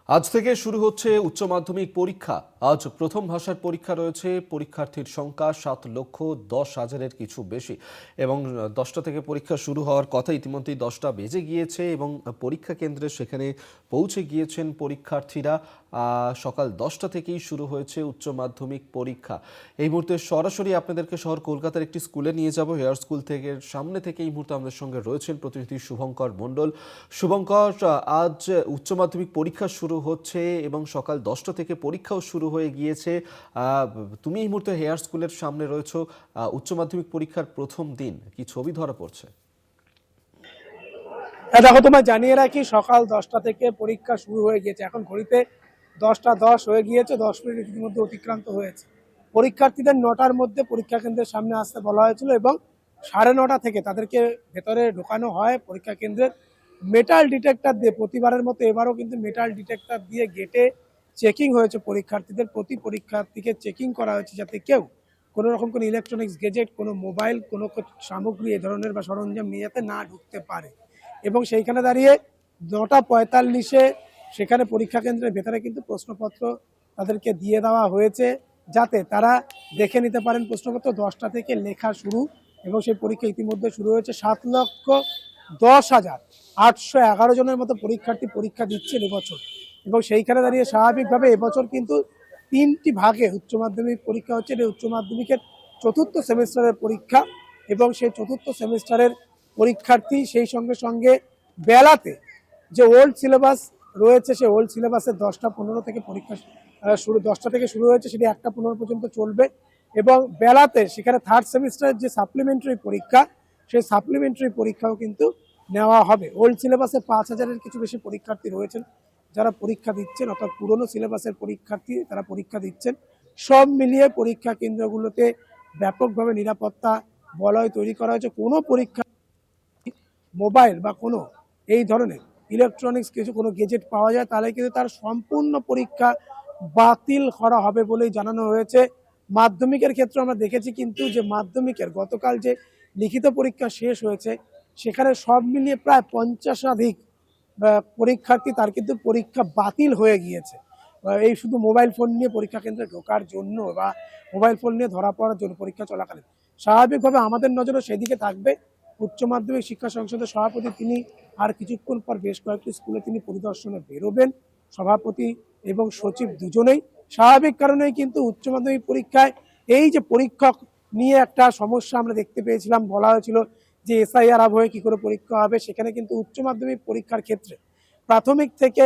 আজ থেকে শুরু হচ্ছে উচ্চ মাধ্যমিক পরীক্ষা। আজ প্রথম ভাষার পরীক্ষা রয়েছে। পরীক্ষার্থীর সংখ্যা 7,10,000-এর কিছু বেশি এবং 10টা থেকে পরীক্ষা শুরু হওয়ার কথা। ইতিমধ্যেই 10টা বেজে গিয়েছে এবং পরীক্ষা কেন্দ্রে সেখানে পৌঁছে গিয়েছেন পরীক্ষার্থীরা। সকাল 10টা থেকেই শুরু হয়েছে উচ্চ মাধ্যমিক পরীক্ষা। এই মুহূর্তে সরাসরি আপনাদেরকে শহর কলকাতার একটি স্কুলে নিয়ে যাব। হেয়ার স্কুল থেকে সামনে থেকে এই মুহূর্তে আমাদের সঙ্গে রয়েছেন প্রতিনিধি শুভঙ্কর মণ্ডল। শুভঙ্কর, আজ উচ্চ মাধ্যমিক পরীক্ষা শুরু হচ্ছে এবং সকাল 10টা থেকে পরীক্ষাও শুরু হয়ে গিয়েছে। তুমি এই মুহূর্তে হেয়ার স্কুলের সামনে রয়েছো। উচ্চ মাধ্যমিক পরীক্ষার প্রথম দিন, কি ছবি ধরা পড়ছে? দেখো, তোমায় জানিয়ে রাখি, সকাল 10টা থেকে পরীক্ষা শুরু হয়ে গিয়েছে। এখন ঘড়িতে 10টা 10 হয়ে গিয়েছে, 10 মিনিট ইতিমধ্যে অতিক্রান্ত হয়েছে। পরীক্ষার্থীদের 9টার মধ্যে পরীক্ষা কেন্দ্রের সামনে আসতে বলা হয়েছিল এবং 9:30 থেকে তাদেরকে ভেতরে ঢোকানো হয় পরীক্ষা কেন্দ্রের মেটাল ডিটেক্টর দিয়ে। প্রতিবারের মতো এবারও কিন্তু মেটাল ডিটেক্টর দিয়ে গেটে চেকিং হয়েছে পরীক্ষার্থীদের। প্রতি পরীক্ষার্থীকে চেকিং করা হয়েছে যাতে কেউ কোনো রকম কোনো ইলেকট্রনিক্স গেজেট, কোনো মোবাইল, কোনো সামগ্রী এ ধরনের বা সরঞ্জাম নিয়ে যাতে না ঢুকতে পারে। এবং সেইখানে দাঁড়িয়ে 9টা 45-এ সেখানে পরীক্ষা কেন্দ্রের ভেতরে কিন্তু প্রশ্নপত্র তাদেরকে দিয়ে দেওয়া হয়েছে যাতে তারা দেখে নিতে পারেন প্রশ্নপত্র। 10টা থেকে লেখা শুরু এবং সেই পরীক্ষা ইতিমধ্যে শুরু হয়েছে। 7,10,811 জনের মতো পরীক্ষার্থী পরীক্ষা দিচ্ছেন এবছর। এবং সেইখানে দাঁড়িয়ে স্বাভাবিকভাবে এবছর কিন্তু 3টি ভাগে উচ্চ মাধ্যমিক পরীক্ষা হচ্ছে। এটা উচ্চ মাধ্যমিকের চতুর্থ সেমিস্টারের পরীক্ষা এবং সেই চতুর্থ সেমিস্টারের পরীক্ষার্থী সেই সঙ্গে সঙ্গে বেলাতে যে ওল্ড সিলেবাস রয়েছে সেই ওল্ড সিলেবাসের 10টা 15 থেকে পরীক্ষা শুরু, 10টা থেকে শুরু হয়েছে, সেটি 1টা 15 পর্যন্ত চলবে। এবং বেলাতে সেখানে থার্ড সেমিস্টারের যে সাপ্লিমেন্টারি পরীক্ষা, সেই সাপ্লিমেন্টারি পরীক্ষাও কিন্তু নেওয়া হবে। ওল্ড সিলেবাসে 5,000-এর কিছু বেশি পরীক্ষার্থী রয়েছেন যারা পরীক্ষা দিচ্ছেন, অর্থাৎ পুরনো সিলেবাসের পরীক্ষার্থী তারা পরীক্ষা দিচ্ছেন। সব মিলিয়ে পরীক্ষা কেন্দ্রগুলোতে ব্যাপকভাবে নিরাপত্তা বলয় তৈরি করা হয়েছে। কোনো পরীক্ষা মোবাইল বা কোনো এই ধরনের ইলেকট্রনিক্স কিছু কোনো গেজেট পাওয়া যায় তাহলে কিন্তু তার সম্পূর্ণ পরীক্ষা বাতিল করা হবে বলেই জানানো হয়েছে। মাধ্যমিকের ক্ষেত্রে আমরা দেখেছি কিন্তু যে মাধ্যমিকের গতকাল যে লিখিত পরীক্ষা শেষ হয়েছে সেখানে সব মিলিয়ে প্রায় 50-একাধিক পরীক্ষার্থী তার কিন্তু পরীক্ষা বাতিল হয়ে গিয়েছে এই শুধু মোবাইল ফোন নিয়ে পরীক্ষা কেন্দ্রে ঢোকার জন্য বা মোবাইল ফোন নিয়ে ধরা পড়ার জন্য পরীক্ষা চলাকালীন। স্বাভাবিকভাবে আমাদের নজরও সেদিকে থাকবে। উচ্চ মাধ্যমিক শিক্ষা সংসদের সভাপতি তিনি আর কিছুক্ষণ পর বেশ কয়েকটি স্কুলে তিনি পরিদর্শনে বেরোবেন। সভাপতি এবং সচিব দুজনেই। স্বাভাবিক কারণেই কিন্তু উচ্চ মাধ্যমিক পরীক্ষায় এই যে পরীক্ষক নিয়ে একটা সমস্যা আমরা দেখতে পেয়েছিলাম, বলা হয়েছিল যে এসআইআর আবহে কি করে পরীক্ষা হবে। সেখানে কিন্তু উচ্চ মাধ্যমিক পরীক্ষার ক্ষেত্রে প্রাথমিক থেকে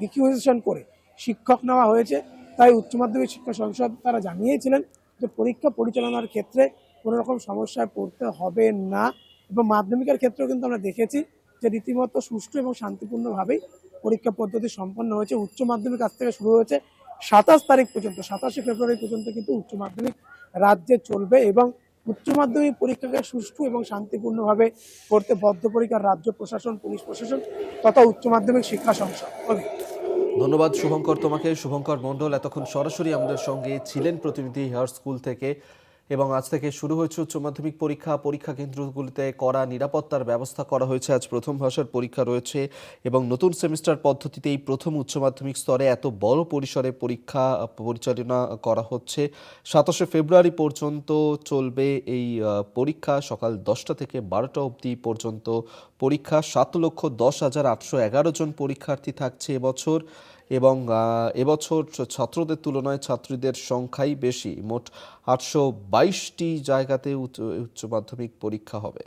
রিকুইজিশন করে শিক্ষক নেওয়া হয়েছে। তাই উচ্চ মাধ্যমিক শিক্ষা সংসদ তারা জানিয়েছিলেন যে পরীক্ষা পরিচালনার ক্ষেত্রে কোনো রকম সমস্যায় পড়তে হবে না। এবং মাধ্যমিকের ক্ষেত্রেও কিন্তু আমরা দেখেছি যে রীতিমতো সুষ্ঠু এবং শান্তিপূর্ণভাবেই পরীক্ষা পদ্ধতি সম্পন্ন হয়েছে। উচ্চ মাধ্যমিক আজ থেকে শুরু হয়েছে 27 তারিখ পর্যন্ত, 27শে ফেব্রুয়ারি পর্যন্ত কিন্তু উচ্চ মাধ্যমিক রাজ্যে চলবে এবং উচ্চ মাধ্যমিক পরীক্ষাকে সুষ্ঠু এবং শান্তিপূর্ণভাবে করতে বদ্ধপরিকর রাজ্য প্রশাসন, পুলিশ প্রশাসন তথা উচ্চ মাধ্যমিক শিক্ষা সংসদ। ধন্যবাদ শুভঙ্কর তোমাকে। শুভঙ্কর মণ্ডল এতক্ষণ সরাসরি আমাদের সঙ্গে ছিলেন প্রতিনিধি হেয়ার স্কুল থেকে। এবং আজ থেকে শুরু হয়েছে উচ্চ মাধ্যমিক পরীক্ষা। পরীক্ষা কেন্দ্রগুলিতে কড়া নিরাপত্তার ব্যবস্থা করা হয়েছে। আজ প্রথম ভাষার পরীক্ষা রয়েছে এবং নতুন সেমিস্টার পদ্ধতিতে এই প্রথম উচ্চ মাধ্যমিক স্তরে এত বড় পরিসরে পরীক্ষা পরিচালনা করা হচ্ছে। 27শে ফেব্রুয়ারি পর্যন্ত চলবে এই পরীক্ষা। সকাল 10টা থেকে 12টা অবধি পর্যন্ত পরীক্ষা। 7,10,811 জন পরীক্ষার্থী থাকছে এবছর এবং এবছর ছাত্রদের তুলনায় ছাত্রীদের সংখ্যাই বেশি। মোট 822টি জায়গাতে উচ্চ মাধ্যমিক পরীক্ষা হবে।